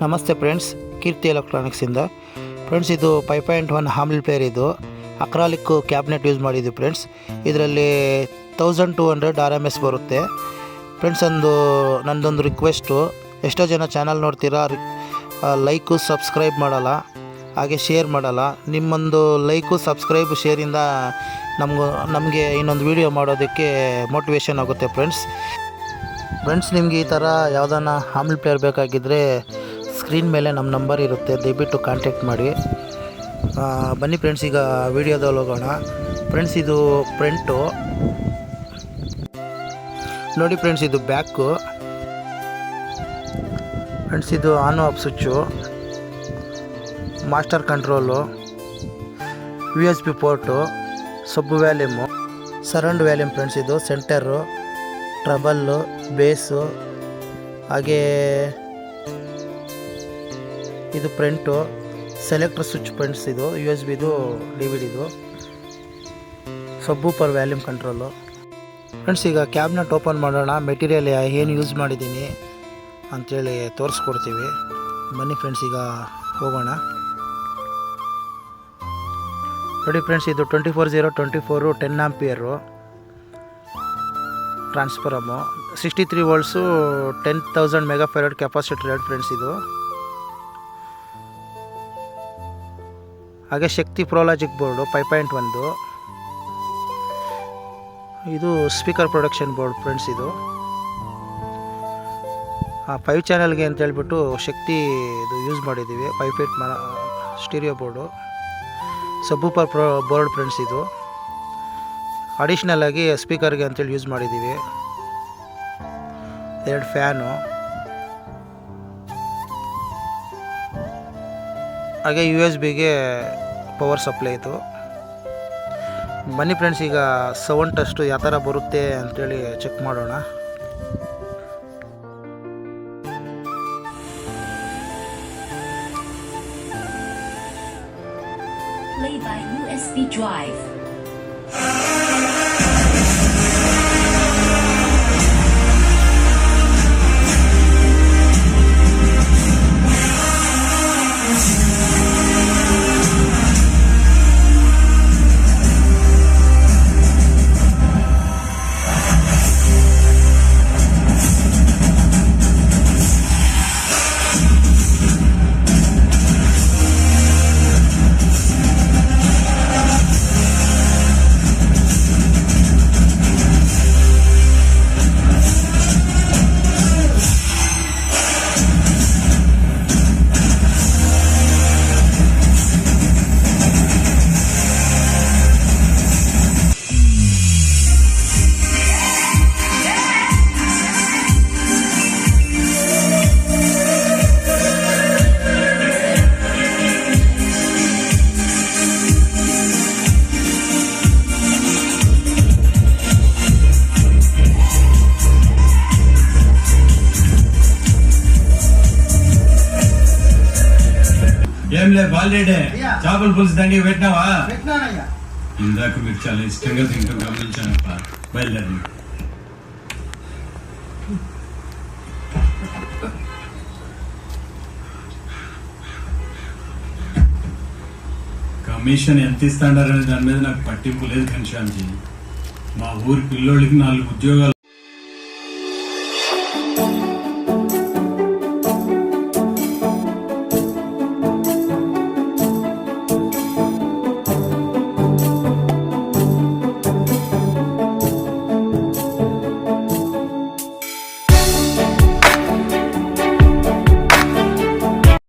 ನಮಸ್ತೆ ಫ್ರೆಂಡ್ಸ್, ಕೀರ್ತಿ ಎಲೆಕ್ಟ್ರಾನಿಕ್ಸಿಂದ. ಫ್ರೆಂಡ್ಸ್, ಇದು 5.1 ಹಾಮಿಲ್ ಪ್ಲೇಯರ್. ಇದು ಅಕ್ರಾಲಿಕ್ ಕ್ಯಾಬಿನೆಟ್ ಯೂಸ್ ಮಾಡಿದ್ವಿ ಫ್ರೆಂಡ್ಸ್. ಇದರಲ್ಲಿ 1200 RMS ಬರುತ್ತೆ ಫ್ರೆಂಡ್ಸ್. ನಂದೊಂದು ರಿಕ್ವೆಸ್ಟು, ಎಷ್ಟೋ ಜನ ಚಾನಲ್ ನೋಡ್ತೀರಾ, ಲೈಕು ಸಬ್ಸ್ಕ್ರೈಬ್ ಮಾಡಲ್ಲ, ಹಾಗೆ ಶೇರ್ ಮಾಡಲ್ಲ. ನಿಮ್ಮೊಂದು ಲೈಕು ಸಬ್ಸ್ಕ್ರೈಬ್ ಶೇರಿಂದ ನಮಗೆ ಇನ್ನೊಂದು ವೀಡಿಯೋ ಮಾಡೋದಕ್ಕೆ ಮೋಟಿವೇಶನ್ ಆಗುತ್ತೆ ಫ್ರೆಂಡ್ಸ್. ನಿಮಗೆ ಈ ಥರ ಯಾವುದಾನ ಹಾಮಿಲ್ ಪ್ಲೇಯರ್ ಬೇಕಾಗಿದ್ದರೆ ಸ್ಕ್ರೀನ್ ಮೇಲೆ ನಮ್ಮ ನಂಬರ್ ಇರುತ್ತೆ, ದಯವಿಟ್ಟು ಕಾಂಟ್ಯಾಕ್ಟ್ ಮಾಡಿ. ಬನ್ನಿ ಫ್ರೆಂಡ್ಸ್, ಈಗ ವೀಡಿಯೋದಲ್ಲಿ ಹೋಗೋಣ. ಫ್ರೆಂಡ್ಸ್, ಇದು ಫ್ರಂಟು ನೋಡಿ ಫ್ರೆಂಡ್ಸ್, ಇದು ಬ್ಯಾಕು. ಫ್ರೆಂಡ್ಸ್, ಇದು on off switch, master control, USB port, sub volume, surround volume friends. ಇದು ಸೆಂಟರು, ಟ್ರಬಲ್ಲು, ಬೇಸು, ಹಾಗೇ ಇದು ಫ್ರಂಟು, ಸೆಲೆಕ್ಟರ್ ಸ್ವಿಚ್ ಫ್ರೆಂಡ್ಸ್. ಇದು USB DVD, subwoofer volume control. Friends, ಈಗ ಕ್ಯಾಬ್ನೆಟ್ ಓಪನ್ ಮಾಡೋಣ. Material ಏನು use ಮಾಡಿದ್ದೀನಿ ಅಂಥೇಳಿ ತೋರಿಸ್ಕೊಡ್ತೀವಿ. ಬನ್ನಿ ಫ್ರೆಂಡ್ಸ್, ಈಗ ಹೋಗೋಣ. ನೋಡಿ ಫ್ರೆಂಡ್ಸ್, ಇದು 24/0/24 10 ಆಂಪಿಯರು ಟ್ರಾನ್ಸ್ಫರಮು, 63 ವೋಲ್ಟ್ಸು, 10,000 ಮೆಗಾಫ್ಯಾರಡ್ ಕೆಪಾಸಿಟರ್ ಎರಡು ಫ್ರೆಂಡ್ಸ್. ಇದು ಹಾಗೆ ಶಕ್ತಿ ಪ್ರೋಲಾಜಿಕ್ ಬೋರ್ಡು 5.1. ಇದು ಸ್ಪೀಕರ್ ಪ್ರೊಡಕ್ಷನ್ ಬೋರ್ಡ್ ಫ್ರೆಂಡ್ಸ್. ಇದು 5 ಚಾನಲ್ಗೆ ಅಂತ ಹೇಳ್ಬಿಟ್ಟು ಶಕ್ತಿ ಇದು ಯೂಸ್ ಮಾಡಿದ್ದೀವಿ. 5 feet stereo board, subwoofer board friends. ಇದು ಅಡಿಷ್ನಲ್ ಆಗಿ ಸ್ಪೀಕರ್ಗೆ ಅಂತೇಳಿ ಯೂಸ್ ಮಾಡಿದ್ದೀವಿ. 2 ಫ್ಯಾನು, ಹಾಗೆ USB-ಗೆ ಪವರ್ ಸಪ್ಲೈ. ಇದು ಬನ್ನಿ ಫ್ರೆಂಡ್ಸ್, ಈಗ ಸೌಂಡ್ ಟೆಸ್ಟು ಯಾವ ಥರ ಬರುತ್ತೆ ಅಂಥೇಳಿ ಚೆಕ್ ಮಾಡೋಣ. Play by USB drive. ఏంలే బాలేడే చేపల పులుసు దండి పెట్టినావా? ఇందాక మీరు చాలా ఇష్టంగా తింటాం గమనించానప్ప. బయలుదేరండి. కమిషన్ ఎంత ఇస్తాడారనే దాని మీద నాకు పట్టింపు లేదు ఘనశ్యామ్జీ. మా ఊరి పిల్లోళ్ళకి 4 ఉద్యోగాలు